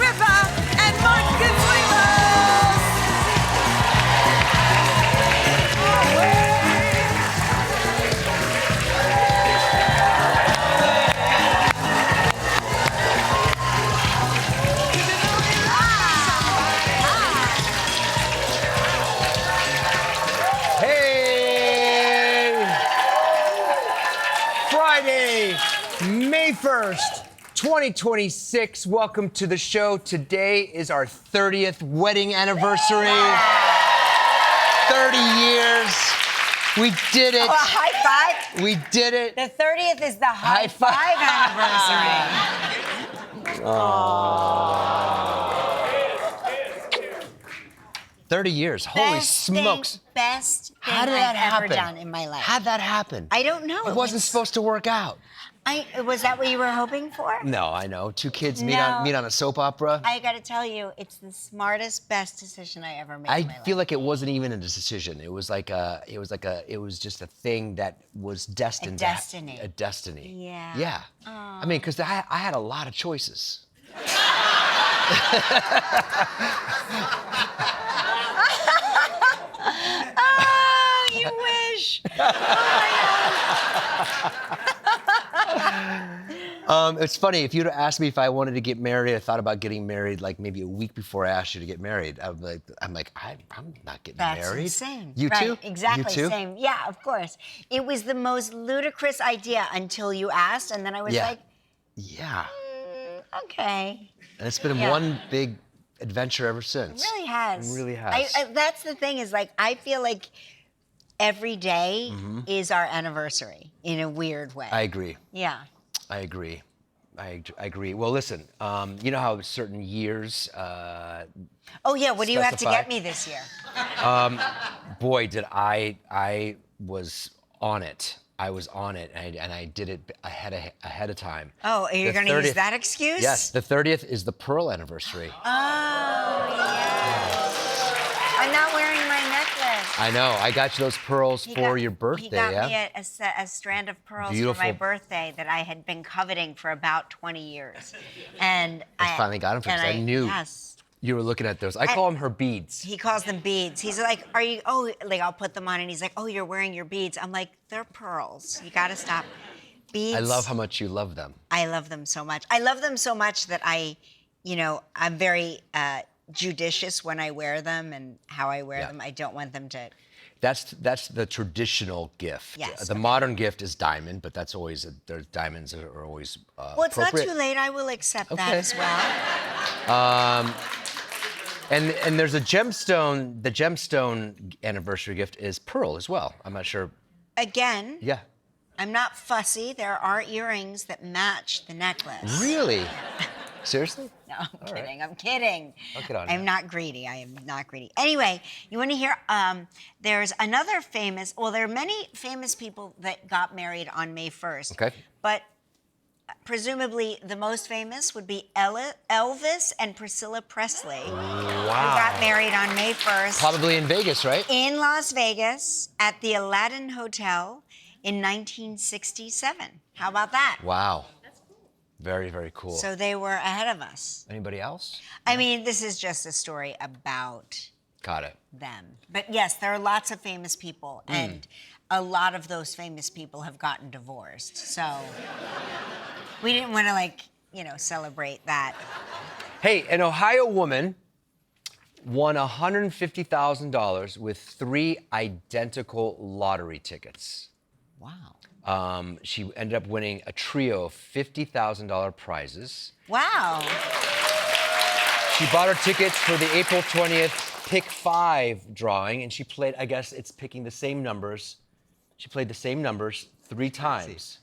Ripa and Consuelos. Friday, May 1st, 2026. Welcome to the show. Today is our 30th wedding anniversary. 30 years. We did it. Oh, a high five? We did it. The 30th is the high five anniversary. 30 years. Holy smokes. Best thing How did that I've ever happen? done in my life. How'd that happen? I don't know. It wasn't supposed to work out. Was that what you were hoping for? No, I know. Two kids meet No. on a soap opera. I got to tell you, it's the smartest, best decision I ever made in my life. I feel like it wasn't even a decision. It was just a thing that was destined. A destiny. A destiny. Yeah. Yeah. I mean, because I had a lot of choices. Oh, you wish. Oh, my God. It's funny, if you'd have asked me if I wanted to get married, I thought about getting married like maybe a week before I asked you to get married. I'm not getting That's married. insane. You right, too? Exactly, You too? same. Yeah, of course. It was the most ludicrous idea until you asked, and then I was Yeah. like, Yeah. okay. And it's been Yeah. one big adventure ever since. It really has. It really has. That's the thing is like, I feel like every day is our anniversary in a weird way. I agree. Yeah. I agree. I agree. Well, listen, you know how certain years, Oh, yeah, what do you have to Specify. get me this year? boy, did I was on it. I was on it, and I did it ahead of time. Oh, are you The going to use 30th that excuse? Yes, the 30th is the pearl anniversary. Oh, yes. I'm not wearing my necklace. I know. I got you those pearls for your birthday, He got yeah? me a strand of pearls for Beautiful. my birthday that I had been coveting for about 20 years. And I finally got them for you, 'cause I knew Yes. you were looking at those. I call them her beads. He calls them beads. He's like, I'll put them on. And he's like, oh, you're wearing your beads. I'm like, they're pearls. You got to stop. Beads. I love how much you love them. I love them so much. I love them so much that I'm very judicious when I wear them and how I wear Yeah. them. I don't want them to. That's the traditional gift. Yes. The modern gift is diamond, but that's always there's diamonds are always Well, it's appropriate. not too late. I will accept that Okay. as well. And there's a gemstone. The gemstone anniversary gift is pearl as well. I'm not sure. Again, Yeah. I'm not fussy. There are earrings that match the necklace. Really? Seriously? No, I'm kidding. I'm kidding. I'll get on I'm that. not greedy. I am not greedy. Anyway, you want to hear? There's another famous. Well, there are many famous people that got married on May 1st. Okay. But presumably the most famous would be Elvis and Priscilla Presley, who got married on May 1st Probably in Vegas, right? in Las Vegas at the Aladdin Hotel in 1967. How about that? Wow. Very, very cool. So they were ahead of us. Anybody else? I mean, this is just a story about Got it. them. But yes, there are lots of famous people, and a lot of those famous people have gotten divorced. So we didn't want to, celebrate that. Hey, an Ohio woman won $150,000 with 3 identical lottery tickets. Wow. She ended up winning a trio of $50,000 prizes. Wow. She bought her tickets for the April 20th Pick 5 drawing, and she played, I guess it's picking the same numbers. She played the same numbers 3 times.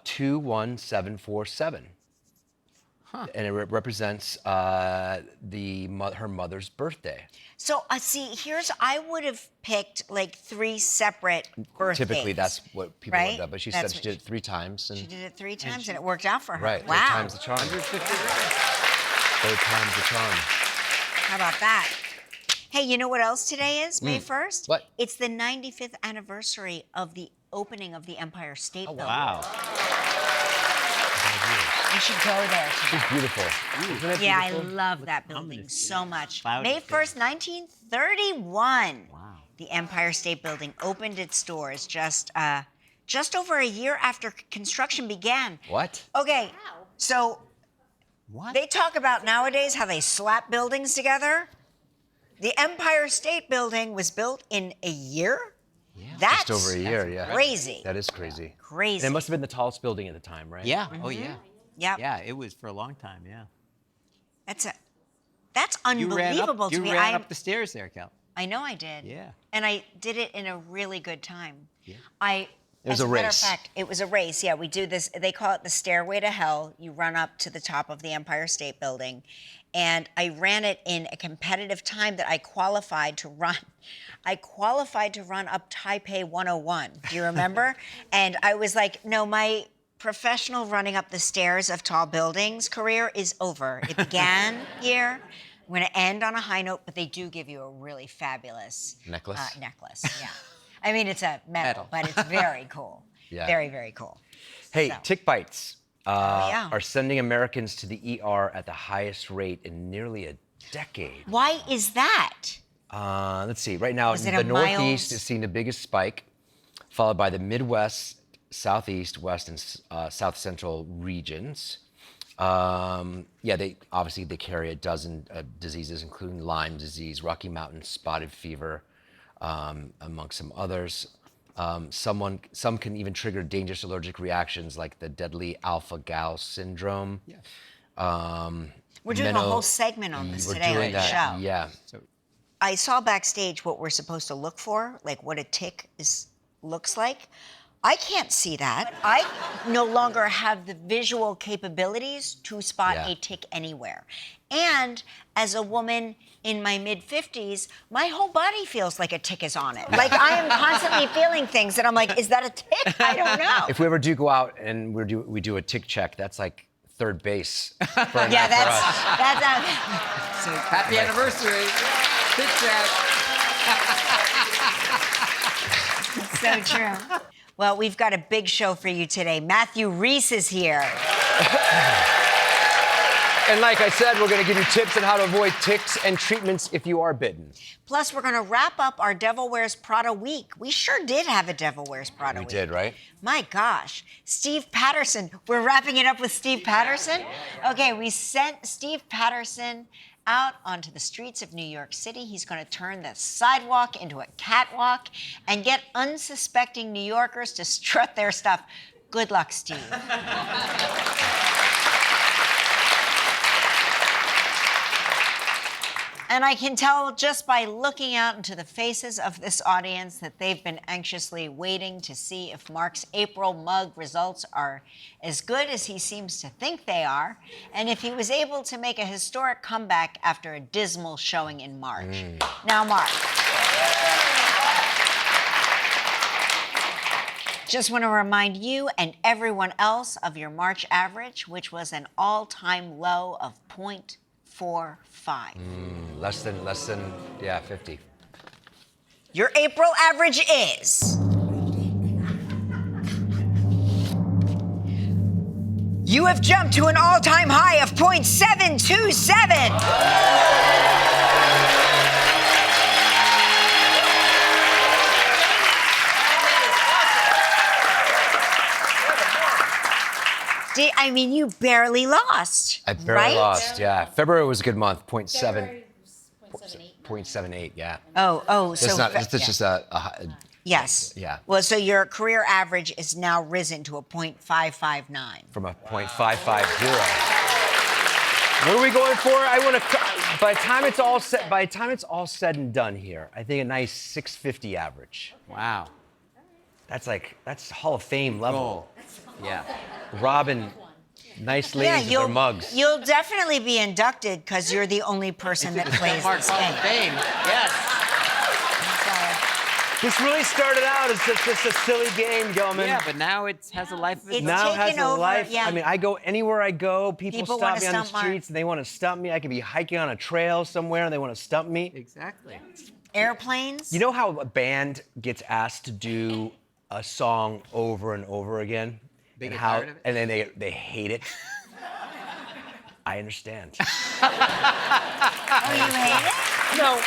2, 1, 7, 4, 7. Huh. And it represents her mother's birthday. So, I would have picked 3 separate birthdays. Typically, that's what people Right? would have, but she That's said she what did it 3 times. And She did it 3 times, and it worked out for her. Right, Wow. 3 times the charm. 3rd time's the charm. How about that? Hey, you know what else today is, May 1st? What? It's the 95th anniversary of the opening of the Empire State Building. Wow. You should go there today. It's beautiful. Isn't it Yeah, I beautiful? love that building so much. Cloud May is 1st, 1931. Wow. The Empire State Building opened its doors just over a year after construction began. What? Okay, so What? they talk about nowadays how they slap buildings together. The Empire State Building was built in a year? Yeah. That's Just over a year, yeah. crazy. That is crazy. Crazy. And it must have been the tallest building at the time, right? Yeah. Oh, yeah. Yep. Yeah, it was for a long time, yeah. That's unbelievable to me. You ran up the stairs there, Cal. I know I did. Yeah. And I did it in a really good time. Yeah. It was as a a matter race. of fact, it was a race. Yeah, we do this. They call it the Stairway to Hell. You run up to the top of the Empire State Building. And I ran it in a competitive time that I qualified to run. I qualified to run up Taipei 101. Do you remember? And I was like, no, my professional running up the stairs of tall buildings career is over. It began here. I'm going to end on a high note, but they do give you a really fabulous Necklace? Necklace, yeah. I mean, it's a metal, Metal. but it's very cool. Yeah. Very, very cool. Hey, So. tick bites yeah. are sending Americans to the ER at the highest rate in nearly a decade. Why is that? Let's see. Right now, Was it the a Northeast mild- is seeing the biggest spike, followed by the Midwest, Southeast, West, and South Central regions. They carry a dozen diseases, including Lyme disease, Rocky Mountain spotted fever, among some others. Some can even trigger dangerous allergic reactions like the deadly alpha-gal syndrome. Yeah. We're doing a whole segment on this today on the show. Yeah. So, I saw backstage what we're supposed to look for, like what a tick looks like. I can't see that. I no longer have the visual capabilities to spot Yeah. a tick anywhere. And as a woman in my mid-50s, my whole body feels like a tick is on it. Like I am constantly feeling things that I'm like, is that a tick? I don't know. If we ever do go out and we do a tick check, that's like third base. For a Yeah, night for us. that's so happy anniversary. Tic Tac. so true. Well, we've got a big show for you today. Matthew Reese is here. And like I said, we're going to give you tips on how to avoid ticks and treatments if you are bitten. Plus, we're going to wrap up our Devil Wears Prada week. We sure did have a Devil Wears Prada week. We did, right? My gosh. Steve Patterson. We're wrapping it up with Steve Patterson? Okay, we sent Steve Patterson out onto the streets of New York City. He's going to turn the sidewalk into a catwalk and get unsuspecting New Yorkers to strut their stuff. Good luck, Steve. And I can tell just by looking out into the faces of this audience that they've been anxiously waiting to see if Mark's April mug results are as good as he seems to think they are, and if he was able to make a historic comeback after a dismal showing in March. Now, Mark. Just want to remind you and everyone else of your March average, which was an all-time low of 0.45. Less than 50. Your April average is... You have jumped to an all-time high of 0.727. I mean, you barely lost. I barely right? lost, yeah. February was a good month, 0.7. February was 0.78. 0.78, yeah. Oh, It's so not. fe- It's yeah. just a Yes. Yeah. Well, so your career average is now risen to a 0.559. from a 0.550. What are we going for? I want to. By the time it's all said and done here, I think a nice 650 average. Wow. That's Hall of Fame level. Yeah. Robin, nice ladies with their mugs. You'll definitely be inducted because you're the only person that plays Mark's this Hall game. of Fame. Yes. This really started out as just a silly game, Gelman. Yeah, but now it has a life of its It's own. Now it has taken a over, life. yeah. I mean, I go anywhere I go, people People stop wanna me on the stump Mark. streets and they want to stump me. I could be hiking on a trail somewhere and they want to stump me. Exactly. Airplanes? You know how a band gets asked to do a song over and over again? They and get how, tired of it? and then they hate it? I understand. Oh, you hate it? No,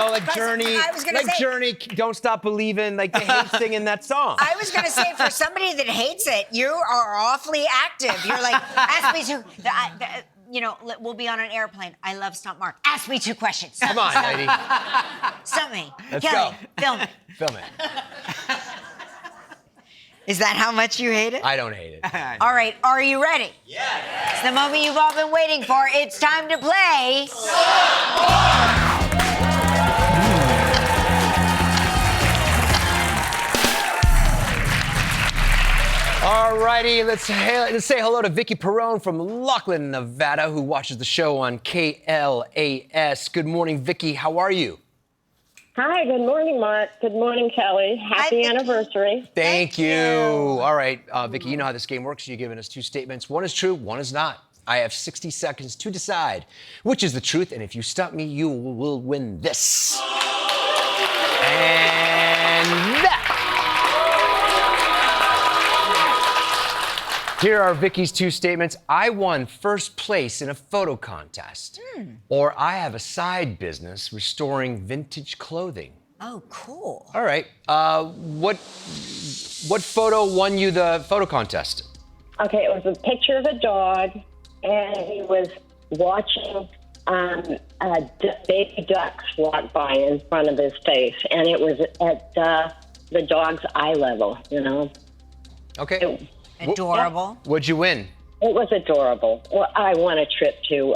like Journey, I was gonna like say- Journey, Don't Stop Believing, like they hate singing that song. I was going to say, for somebody that hates it, you are awfully active. You're like, ask me to, we'll be on an airplane. I love Stump Mark. Ask me 2 questions. Come on, lady. Stump me. Let's Kelly, go. film it. Film it. Is that how much you hate it? I don't hate it. All right, are you ready? Yeah. It's the moment you've all been waiting for. It's time to play. All righty, let's say hello to Vicky Perrone from Laughlin, Nevada, who watches the show on KLAS. Good morning, Vicky. How are you? Hi, good morning, Mark. Good morning, Kelly. Happy Vicky. anniversary. Thank you. All right, Vicky, you know how this game works. You're giving us 2 statements. One is true, one is not. I have 60 seconds to decide which is the truth, and if you stump me, you will win this. And that. Here are Vicky's 2 statements. I won first place in a photo contest. Or I have a side business restoring vintage clothing. Oh, cool. All right. What photo won you the photo contest? Okay, it was a picture of a dog, and he was watching baby ducks walk by in front of his face, and it was at the dog's eye level, Okay. Adorable. What'd you win? It was adorable. Well, I won a trip to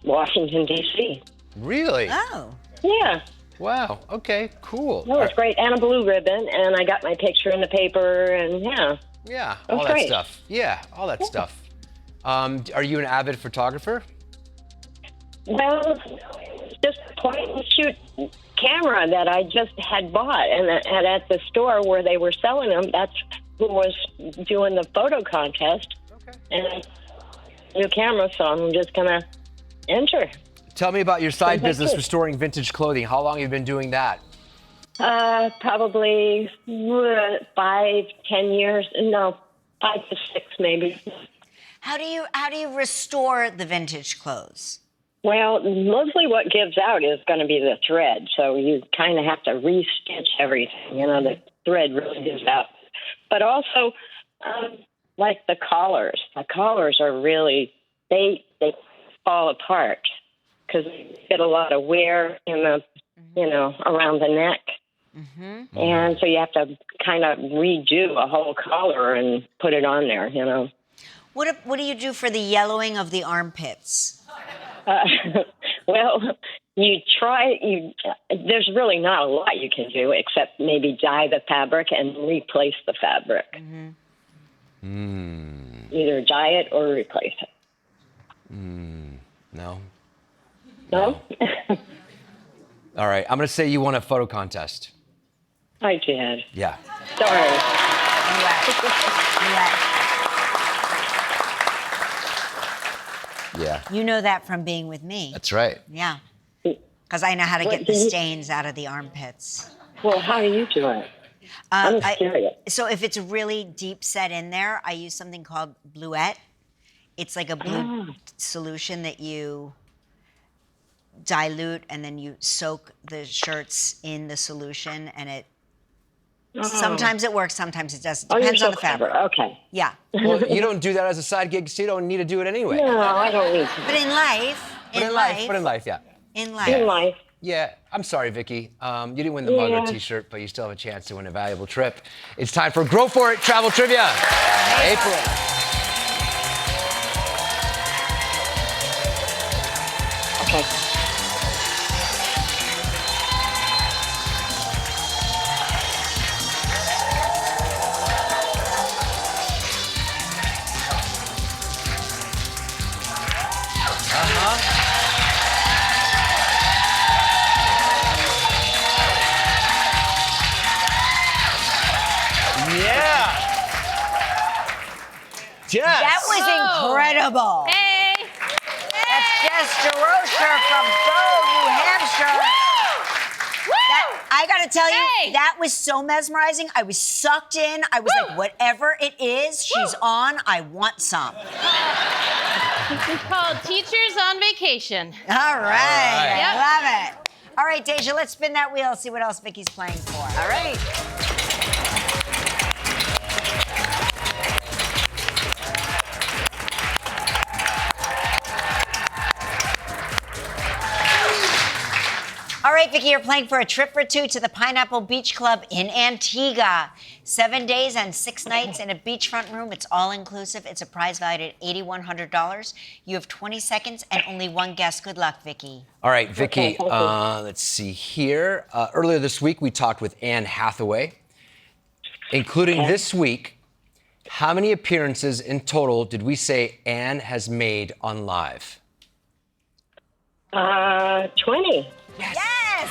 Washington, D.C. Really? Oh. Yeah, Wow. Okay. Cool. that was great. And a blue ribbon, and I got my picture in the paper, and yeah. Yeah. All that great. stuff. Yeah. All that stuff. Are you an avid photographer? Well, just a point-and-shoot camera that I just had bought, and at the store where they were selling them, that's who was doing the photo contest. Okay. And new camera, so I'm just gonna enter. Tell me about your side Thank business you. restoring vintage clothing. How long have you been doing that? Probably 5, 10 years. No, 5 to 6 maybe. How do you restore the vintage clothes? Well, mostly what gives out is going to be the thread, so you kind of have to re-stitch everything. The thread really gives out. But also, like the collars. The collars are really, they fall apart because they get a lot of wear in the, around the neck. Mm-hmm. And so you have to kind of redo a whole collar and put it on there, What do you do for the yellowing of the armpits? Well, there's really not a lot you can do except maybe dye the fabric and replace the fabric. Mm-hmm. Either dye it or replace it. No. No? All right. I'm going to say you won a photo contest. I did. Yeah. Sorry. Yeah. You know that from being with me. That's right. Yeah. Because I know how to What get the do you- stains out of the armpits. Well, how do you do it? I'm curious. So if it's really deep set in there, I use something called bluette. It's like a blue solution that you dilute and then you soak the shirts in the solution, and it sometimes it works, sometimes it doesn't. You're Depends so on the fabric. clever. Okay. Yeah. Well, you don't do that as a side gig, so you don't need to do it anyway. No, I don't need to. But in life, But in life, yeah. in life. In life. Yeah, I'm sorry, Vicky. You didn't win the mug or Yeah. T-shirt, but you still have a chance to win a valuable trip. It's time for Grow For It Travel Trivia. April. Okay. Yeah. Jess. That was incredible. Hey! That's Jess DeRocher from Bow, New Hampshire. I gotta tell you, Hey! that was so mesmerizing. I was sucked in. I was like, whatever it is, she's on. I want some. It's called Teachers on Vacation. All right. Yep. I love it. All right, Deja, let's spin that wheel, see what else Vicky's playing for. All right. All right, Vicky, you're playing for a trip for two to the Pineapple Beach Club in Antigua. 7 days and 6 nights in a beachfront room. It's all inclusive. It's a prize valued at $8,100. You have 20 seconds and only one guess. Good luck, Vicky. All right, Vicky, let's see here. Earlier this week, we talked with Anne Hathaway. Including this week, how many appearances in total did we say Anne has made on Live? 20. Yes!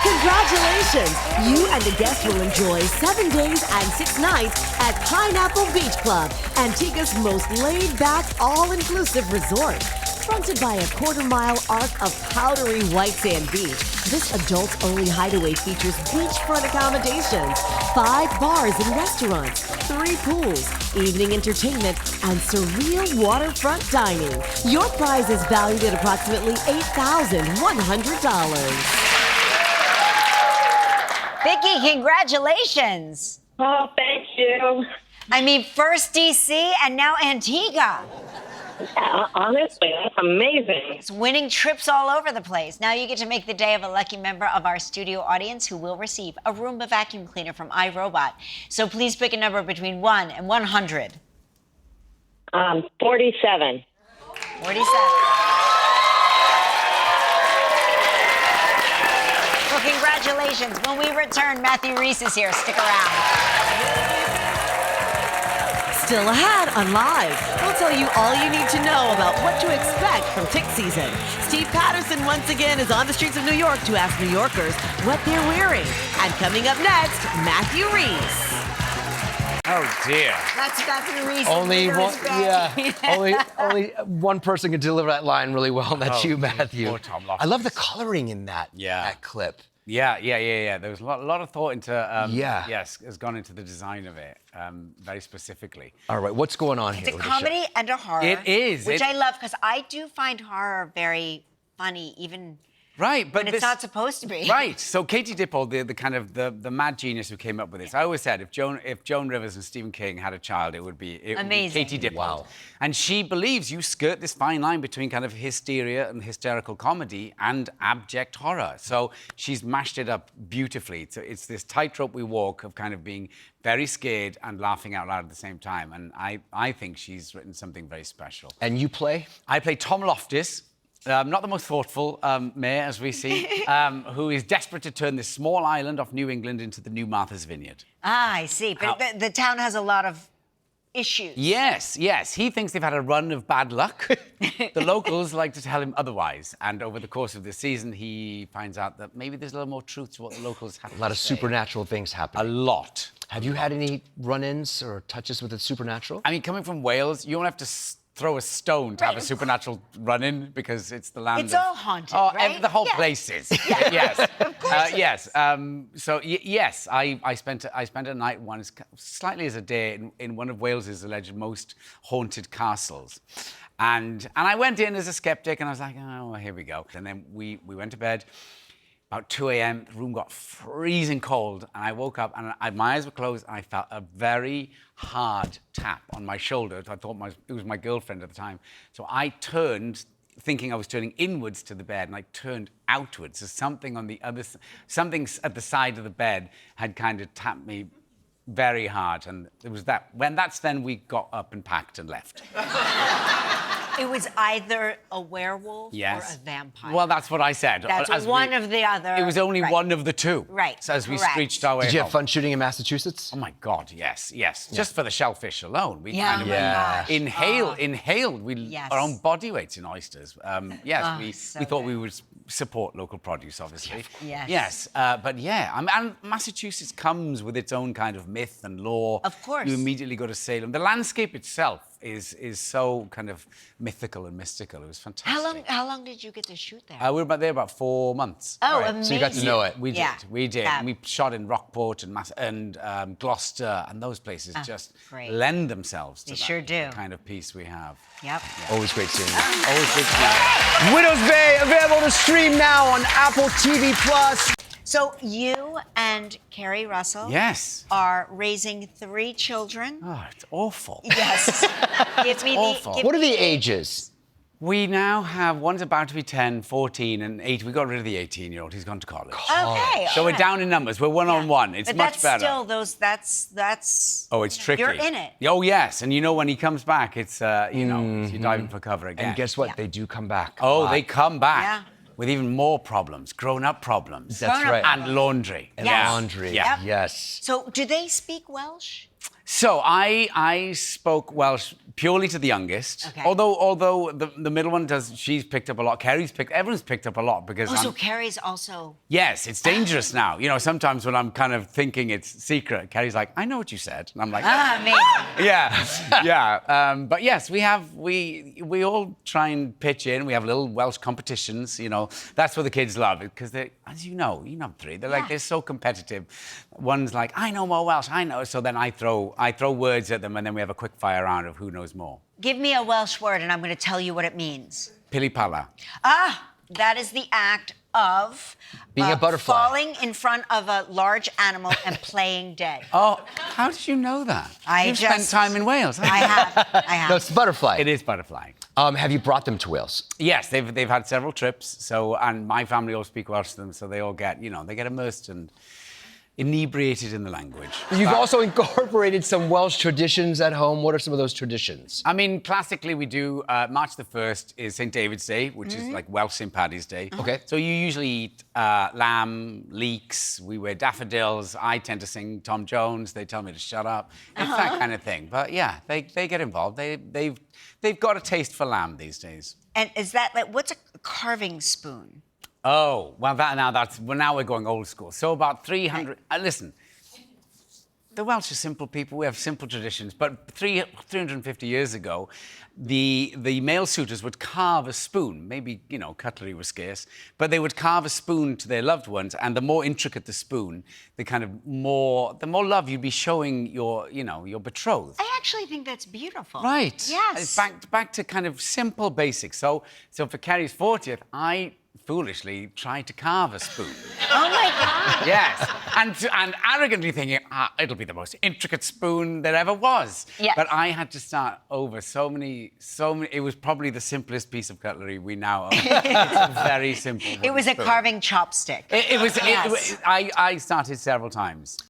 Congratulations! You and the guests will enjoy 7 days and 6 nights at Pineapple Beach Club, Antigua's most laid-back, all-inclusive resort. Fronted by a quarter-mile arc of powdery white sand beach, this adults-only hideaway features beachfront accommodations, 5 bars and restaurants, 3 pools, evening entertainment, and surreal waterfront dining. Your prize is valued at approximately $8,100. Vicky, congratulations. Oh, thank you. I mean, first DC and now Antigua. Honestly, that's amazing. It's winning trips all over the place. Now you get to make the day of a lucky member of our studio audience who will receive a Roomba vacuum cleaner from iRobot. So please pick a number between 1 and 100. 47. 47. Well, congratulations. When we return, Matthew Reese is here. Stick around. Still ahead on Live. We'll tell you all you need to know about what to expect from tick season. Steve Patterson once again is on the streets of New York to ask New Yorkers what they're wearing. And coming up next, Matthew Reese. Oh dear. That's Matthew Reese. Only He one, goes back. only one person can deliver that line really well, and that's you, Matthew. poor Tom Loftus. I love the coloring in that Yeah. that clip. Yeah. There was a lot of thought into, Yeah. yes, has gone into the design of it, very specifically. All right, what's going on here? It's a with the comedy and a horror. It is. Which It- I love because I do find horror very funny, even Right, but when it's not supposed to be. Right. So Katie Dippold, the kind of the mad genius who came up with this. I always said if Joan Rivers and Stephen King had a child, it would be Amazing. Katie Dippold. Wow. And she believes you skirt this fine line between kind of hysteria and hysterical comedy and abject horror. So she's mashed it up beautifully. So it's this tightrope we walk of kind of being very scared and laughing out loud at the same time. And I think she's written something very special. And you play? I play Tom Loftus, not the most thoughtful mayor, as we see, who is desperate to turn this small island off New England into the new Martha's Vineyard. Ah, I see. But the town has a lot of issues. Yes. He thinks they've had a run of bad luck. The locals like to tell him otherwise. And over the course of the season, he finds out that maybe there's a little more truth to what the locals have A lot to of say. supernatural things A happening. lot. Have you had any run-ins or touches with the supernatural? I mean, coming from Wales, you don't have to throw a stone to have a supernatural run-in because it's the land It's of... all haunted, Oh, right? the whole Yeah. place is. Yes. Of course. Yes. Yes, I spent a night once, slightly as a day, in one of Wales's alleged most haunted castles. And I went in as a skeptic and I was like, oh, here we go. And then we went to bed. About 2 a.m., the room got freezing cold, and I woke up, and my eyes were closed, and I felt a very hard tap on my shoulder. I thought it was my girlfriend at the time. So I turned, thinking I was turning inwards to the bed, and I turned outwards. So something something at the side of the bed had kind of tapped me very hard, and it was that. Then we got up and packed and left. It was either a werewolf Yes. or a vampire. Well, that's what I said. That's one of the other. It was only Right. one of the two. Right, So as we correct. screeched our way Did you have home. fun shooting in Massachusetts? Oh my God, yes. Just for the shellfish alone. We Yeah, kind of oh my gosh. inhaled Yes. our own body weights in oysters. Yes, Oh, we so thought we good. would support local produce, obviously. Yes. Yes, but yeah, and Massachusetts comes with its own kind of myth and lore. Of course. You immediately go to Salem. The landscape itself is so kind of mythical and mystical. It was fantastic. How long did you get to shoot there? We were there about 4 months. Oh, amazing. So you got to know it. We did. Yeah. We did. Yeah. And we shot in Rockport and Gloucester, and those places just great. lend themselves to They that sure do. kind of piece we have. Yep. Always great seeing you. Always good to see you. Widows Bay, available to stream now on Apple TV Plus. So you and Carrie Russell Yes. are raising 3 children. Oh, it's awful. Yes. Give me awful. the. What are the ages? We now have, one's about to be 10, 14, and 8. We got rid of the 18-year-old. He's gone to college. Okay. So we're down in numbers. We're one-on-one. It's But much that's better. still that's. Oh, it's tricky. You're in it. Oh, yes. And you know when he comes back, it's, you're diving for cover again. And guess what? Yeah. They do come back. a Oh, lot. they come back Yeah. with even more problems, grown-up problems. That's Grown-up right. And laundry. And Yes. laundry. Yeah. Yep. Yes. So do they speak Welsh? So I spoke Welsh purely to the youngest. Okay. Although the middle one she's picked up a lot. Everyone's picked up a lot because Oh, so Carrie's also. yes, it's dangerous now. You know, sometimes when I'm kind of thinking it's secret, Carrie's like, I know what you said. And I'm like, Amazing. yeah. But yes, we all try and pitch in. We have little Welsh competitions, you know. That's what the kids love because they, as you know 3, they're so competitive. One's like, I know more Welsh, I know. So then I throw words at them and then we have a quick fire round of who knows more. Give me a Welsh word and I'm going to tell you what it means. Pilipala. That is the act of Being a butterfly. falling in front of a large animal and playing dead. Oh, how did you know that? You've spent just- time in Wales. I have. No, it's the butterfly. It is butterfly. Have you brought them to Wales? Yes, they've had several trips. So, and my family all speak Welsh to them, so they all get, they get immersed and inebriated in the language. You've also incorporated some Welsh traditions at home. What are some of those traditions? I mean, classically, we do March the 1st is St. David's Day, which is like Welsh St. Paddy's Day. Okay. So you usually eat lamb, leeks, we wear daffodils. I tend to sing Tom Jones. They tell me to shut up. It's that kind of thing. But yeah, they get involved. They've got a taste for lamb these days. And is that like, what's a carving spoon? Oh, well, now we're going old school. So about 300, listen, the Welsh are simple people. We have simple traditions. But 350 years ago, the male suitors would carve a spoon. Maybe, cutlery was scarce. But they would carve a spoon to their loved ones. And the more intricate the spoon, the more love you'd be showing your betrothed. I actually think that's beautiful. Right. Yes. It's back to kind of simple basics. So for Carrie's 40th, I foolishly tried to carve a spoon. Oh my God. Yes, and arrogantly thinking, it'll be the most intricate spoon there ever was. Yes. But I had to start over so many. It was probably the simplest piece of cutlery we now own. It's a very simple. It was a spoon. carving chopstick. It was. Yes. I started several times.